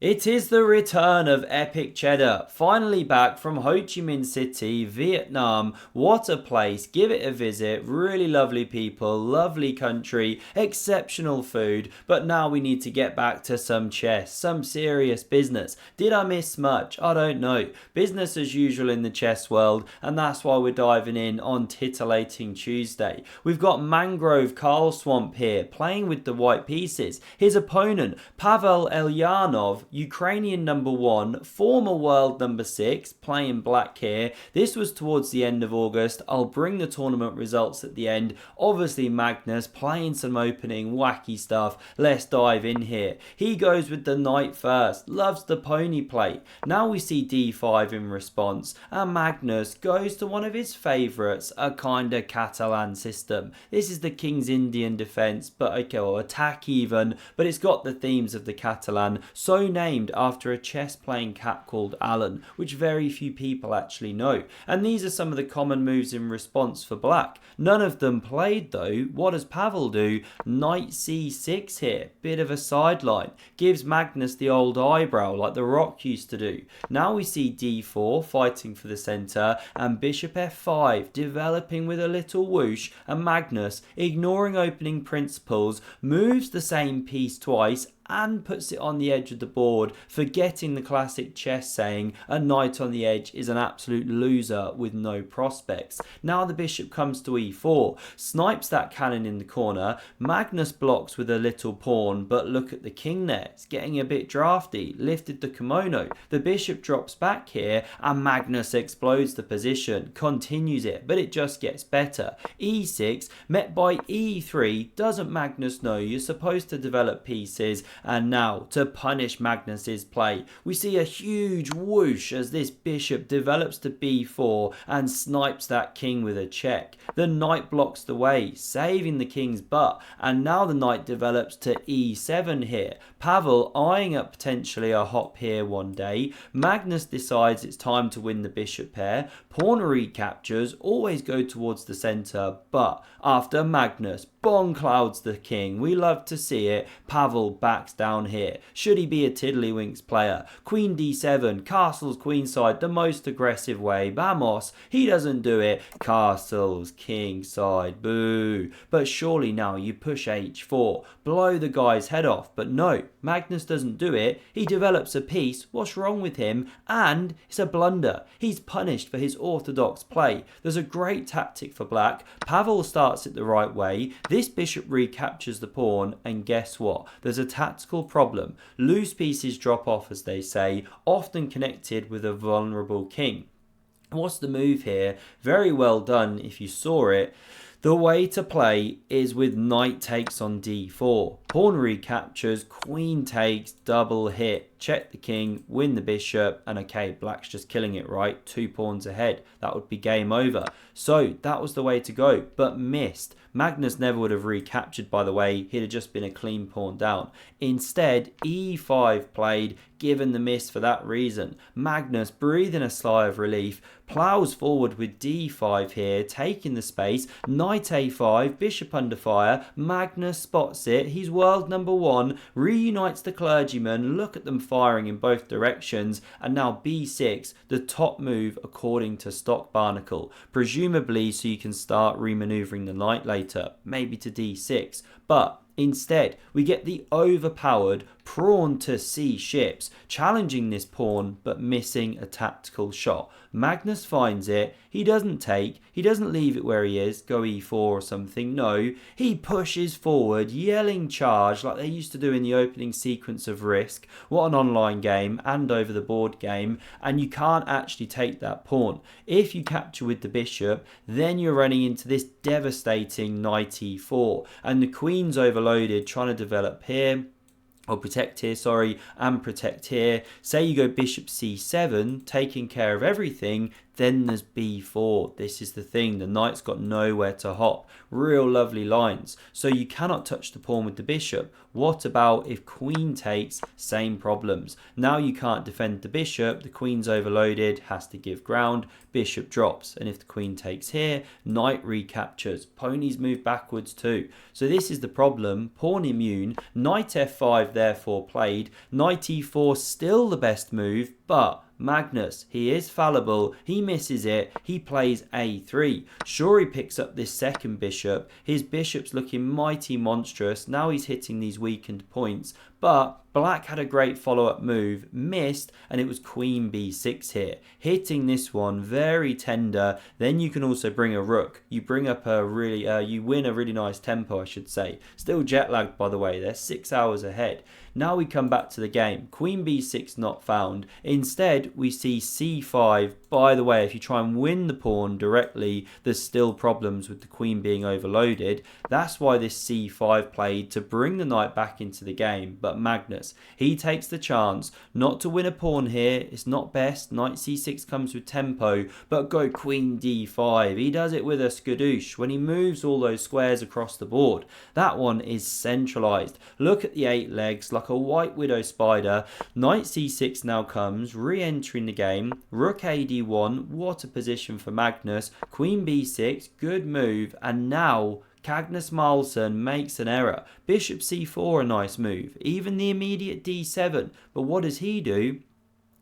It is the return of Epic Cheddar, finally back from Ho Chi Minh City, Vietnam. What a place, give it a visit, really lovely people, lovely country, exceptional food, but now we need to get back to some chess, some serious business. Did I miss much? I don't know. Business as usual in the chess world, and that's why we're diving in on Titillating Tuesday. We've got Mangrove Carlswamp here, playing with the white pieces. His opponent, Pavel Eljanov, Ukrainian number 1, former world number 6, playing black here. This was towards the end of August. I'll bring the tournament results at the end. Obviously Magnus playing some opening wacky stuff. Let's dive in here. He goes with the knight first, loves the pony play. Now we see d5 in response, and Magnus goes to one of his favourites, a kinda Catalan system. This is the King's Indian defence, but okay, or attack even, but it's got the themes of the Catalan, so named after a chess playing cat called Alan, which very few people actually know. And these are some of the common moves in response for black. None of them played though. What does Pavel do? Knight c6 here, bit of a sideline, gives Magnus the old eyebrow like the Rock used to do. Now we see d4 fighting for the centre, and bishop f5 developing with a little whoosh, and Magnus, ignoring opening principles, moves the same piece twice and puts it on the edge of the board, forgetting the classic chess saying a knight on the edge is an absolute loser with no prospects. Now the bishop comes to e4, snipes that cannon in the corner. Magnus blocks with a little pawn, but look at the king there, it's getting a bit drafty, lifted the kimono. The bishop drops back here, and Magnus explodes the position, continues it, but it just gets better. e6 met by e3. Doesn't Magnus know you're supposed to develop pieces? And now, to punish Magnus's play, we see a huge whoosh as this bishop develops to b4 and snipes that king with a check. The knight blocks the way, saving the king's butt, and now the knight develops to e7 here. Pavel eyeing up potentially a hop here one day. Magnus decides it's time to win the bishop pair. Pawn recaptures, always go towards the centre, but after Magnus bong clouds the king, we love to see it, Pavel backs down here. Should he be a tiddlywinks player? Queen d7, castles queenside, the most aggressive way. Vamos, he doesn't do it. Castles kingside, boo. But surely now you push h4, blow the guy's head off. But no, Magnus doesn't do it. He develops a piece. What's wrong with him? And it's a blunder. He's punished for his orthodox play. There's a great tactic for black. Pavel starts it the right way. This bishop recaptures the pawn, and guess what? There's a tactical problem. Loose pieces drop off, as they say, often connected with a vulnerable king. What's the move here? Very well done if you saw it. The way to play is with knight takes on d4. Pawn recaptures, queen takes, double hit. Check the king, win the bishop, and okay, black's just killing it, right? 2 pawns ahead. That would be game over. So that was the way to go, but missed. Magnus never would have recaptured, by the way. He'd have just been a clean pawn down. Instead, e5 played, given the miss for that reason. Magnus, breathing a sigh of relief, plows forward with d5 here, taking the space. Knight a5, bishop under fire. Magnus spots it. He's world number 1, reunites the clergyman. Look at them firing in both directions. And now b6, the top move according to Stock Barnacle. Presumably so you can start remaneuvering the knight later, maybe to d6. But instead, we get the overpowered pawn to c ships, challenging this pawn but missing a tactical shot. Magnus finds it, he doesn't take, he doesn't leave it where he is, go e4 or something, no, he pushes forward, yelling charge like they used to do in the opening sequence of Risk. What an online game and over the board game, and you can't actually take that pawn. If you capture with the bishop, then you're running into this devastating knight e4, and the queen's overloaded trying to develop here, or protect here, sorry, and protect here. Say you go bishop c7, taking care of everything, Then there's b4. This is the thing. The knight's got nowhere to hop. Real lovely lines. So you cannot touch the pawn with the bishop. What about if queen takes? Same problems. Now you can't defend the bishop. The queen's overloaded, has to give ground. Bishop drops. And if the queen takes here, knight recaptures. Ponies move backwards too. So this is the problem. Pawn immune. Knight f5 therefore played. Knight e4 still the best move, but Magnus, he is fallible, he misses it, he plays a3. Sure, he picks up this second bishop, his bishop's looking mighty monstrous, now he's hitting these weakened points, but black had a great follow-up move, missed, and it was queen b6 here. Hitting this one, very tender. Then you can also bring a rook. You bring up a really, you win a really nice tempo, I should say. Still jet lagged, by the way, they're 6 hours ahead. Now we come back to the game. Queen b6 not found. Instead, we see c5. By the way, if you try and win the pawn directly, there's still problems with the queen being overloaded. That's why this c5 played, to bring the knight back into the game. But Magnus, he takes the chance not to win a pawn here. It's not best. Knight c6 comes with tempo, but go queen d5. He does it with a skadoosh when he moves all those squares across the board. That one is centralized. Look at the 8 legs like a white widow spider. Knight c6 now comes, re-entering the game. Rook ad1, what a position for Magnus. Queen b6, good move, and now Magnus Carlsen makes an error. Bishop c4, a nice move. Even the immediate d7. But what does he do?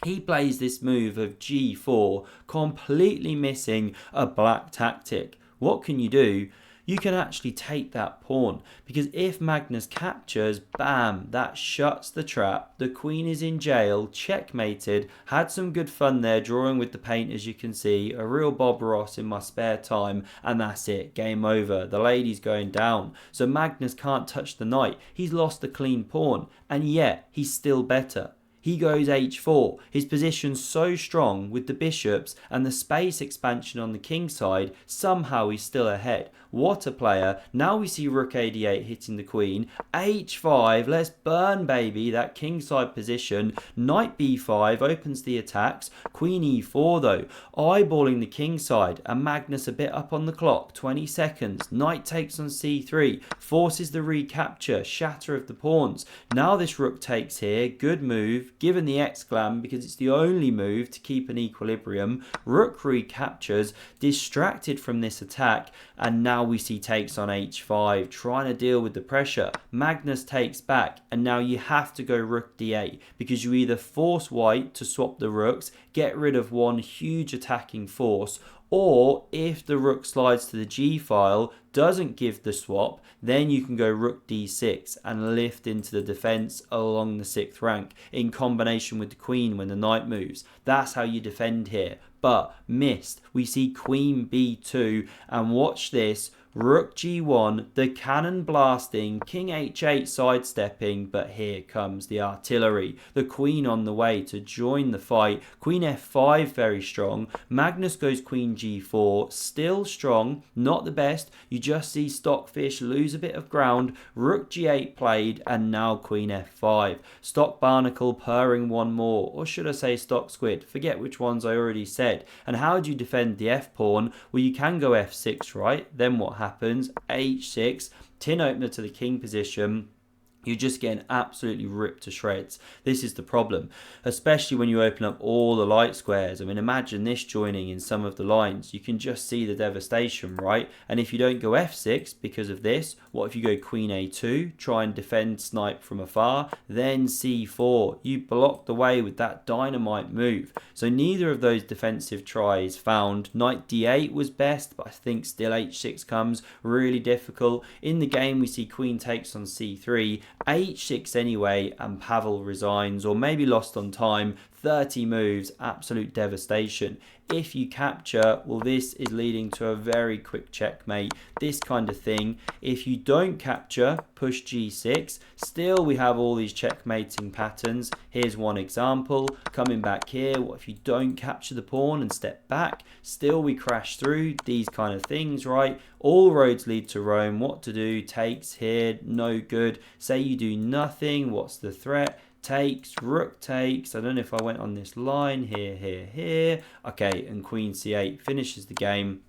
He plays this move of g4, completely missing a black tactic. What can you do? You can actually take that pawn, because if Magnus captures, bam, that shuts the trap. The queen is in jail, checkmated. Had some good fun there drawing with the paint, as you can see, a real Bob Ross in my spare time, and that's it, game over. The lady's going down. So Magnus can't touch the knight. He's lost the clean pawn, and yet he's still better. He goes h4. His position's so strong with the bishops and the space expansion on the king side, somehow he's still ahead. What a player. Now we see rook ad8 hitting the queen. h5, let's burn, baby, that kingside position. Knight b5 opens the attacks. Queen e4 though, eyeballing the king side, and Magnus a bit up on the clock, 20 seconds. Knight takes on c3, forces the recapture, shatter of the pawns. Now this rook takes here, good move. Given the exclam, because it's the only move to keep an equilibrium. Rook recaptures, distracted from this attack, and now we see takes on h5, trying to deal with the pressure. Magnus takes back, and now you have to go rook d8, because you either force white to swap the rooks, get rid of one huge attacking force, or if the rook slides to the g file, doesn't give the swap, then you can go rook d6 and lift into the defense along the 6th rank in combination with the queen when the knight moves. That's how you defend here. But missed. We see queen b2, and watch this. Rook g1, the cannon blasting, king h8 sidestepping, but here comes the artillery. The queen on the way to join the fight. Queen f5 very strong. Magnus goes queen g4, still strong, not the best. You just see Stockfish lose a bit of ground. Rook g8 played, and now queen f5. Stock Barnacle purring one more, or should I say Stock Squid? Forget which ones I already said. And how do you defend the f-pawn? Well, you can go f6, right? Then what happens? h6, tin opener to the king position. You're just getting absolutely ripped to shreds. This is the problem, especially when you open up all the light squares. I mean, imagine this joining in some of the lines. You can just see the devastation, right? And if you don't go f6 because of this, what if you go queen a2, try and defend snipe from afar, then c4. You block the way with that dynamite move. So neither of those defensive tries found. Knight d8 was best, but I think still h6 comes really difficult. In the game, we see queen takes on c3, h6 anyway, and Pavel resigns, or maybe lost on time. 30 moves, absolute devastation. If you capture, well, this is leading to a very quick checkmate. This kind of thing. If you don't capture, push g6. Still, we have all these checkmating patterns. Here's one example. Coming back here, what if you don't capture the pawn and step back? Still, we crash through these kind of things, right? All roads lead to Rome. What to do? Takes here, no good. Say you do nothing. What's the threat? takes, rook takes. I don't know if I went on this line here, here, here. Okay, and queen c8 finishes the game.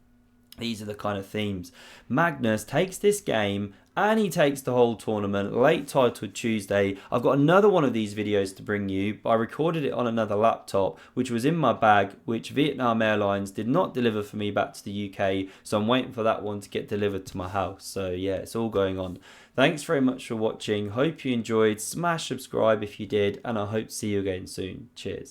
These are the kind of themes. Magnus takes this game and he takes the whole tournament. Late titled Tuesday. I've got another one of these videos to bring you, but I recorded it on another laptop, which was in my bag, which Vietnam Airlines did not deliver for me back to the UK. So I'm waiting for that one to get delivered to my house. So yeah, it's all going on. Thanks very much for watching. Hope you enjoyed. Smash subscribe if you did, and I hope to see you again soon. Cheers.